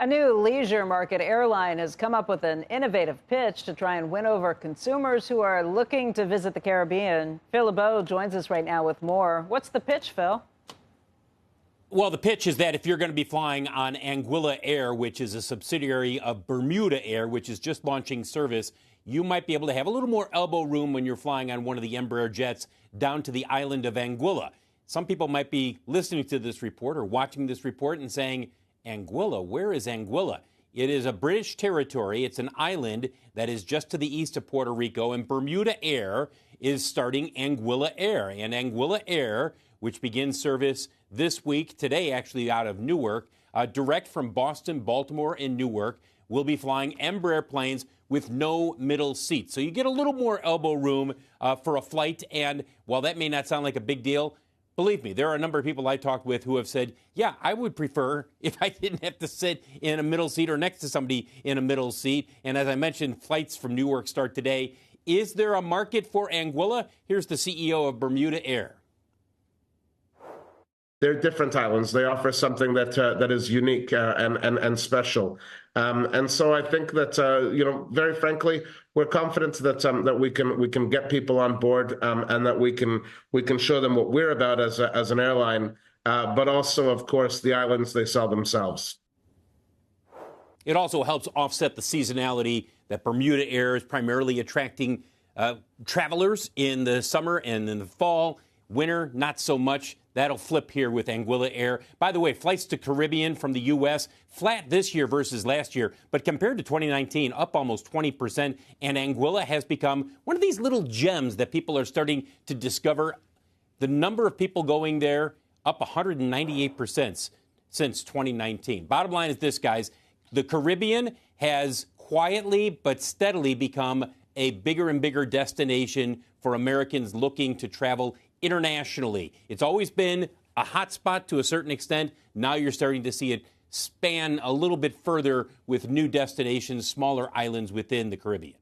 A new leisure market airline has come up with an innovative pitch to try and win over consumers who are looking to visit the Caribbean. Phil LeBeau joins us right now with more. What's the pitch, Phil? Well, the pitch is that if you're going to be flying on AnguillAir, which is a subsidiary of BermudAir, which is just launching service, you might be able to have a little more elbow room when you're flying on one of the Embraer jets down to the island of Anguilla. Some people might be listening to this report or watching this report and saying, Anguilla, where is Anguilla? It is a British territory. It's an island that is just to the east of Puerto Rico, and BermudAir is starting AnguillAir. And AnguillAir, which begins service this week, today actually out of Newark, direct from Boston, Baltimore, and Newark, will be flying Embraer planes with no middle seat. So you get a little more elbow room for a flight, and while that may not sound like a big deal, believe me, there are a number of people I talked with who have said, yeah, I would prefer if I didn't have to sit in a middle seat or next to somebody in a middle seat. And as I mentioned, flights from Newark start today. Is there a market for Anguilla? Here's the CEO of BermudAir. They're different islands. They offer something that is unique and special. And so I think that very frankly, we're confident that we can get people on board and that we can show them what we're about as an airline, but also, of course, the islands they sell themselves. It also helps offset the seasonality that BermudAir is primarily attracting travelers in the summer and in the fall. Winter, not so much. That'll flip here with AnguillAir. By the way, flights to Caribbean from the U.S. flat this year versus last year, but compared to 2019, up almost 20%. And Anguilla has become one of these little gems that people are starting to discover. The number of people going there up 198% since 2019. Bottom line is this, guys. The Caribbean has quietly but steadily become a bigger and bigger destination for Americans looking to travel internationally. It's always been a hot spot to a certain extent. Now you're starting to see it span a little bit further with new destinations, smaller islands within the Caribbean.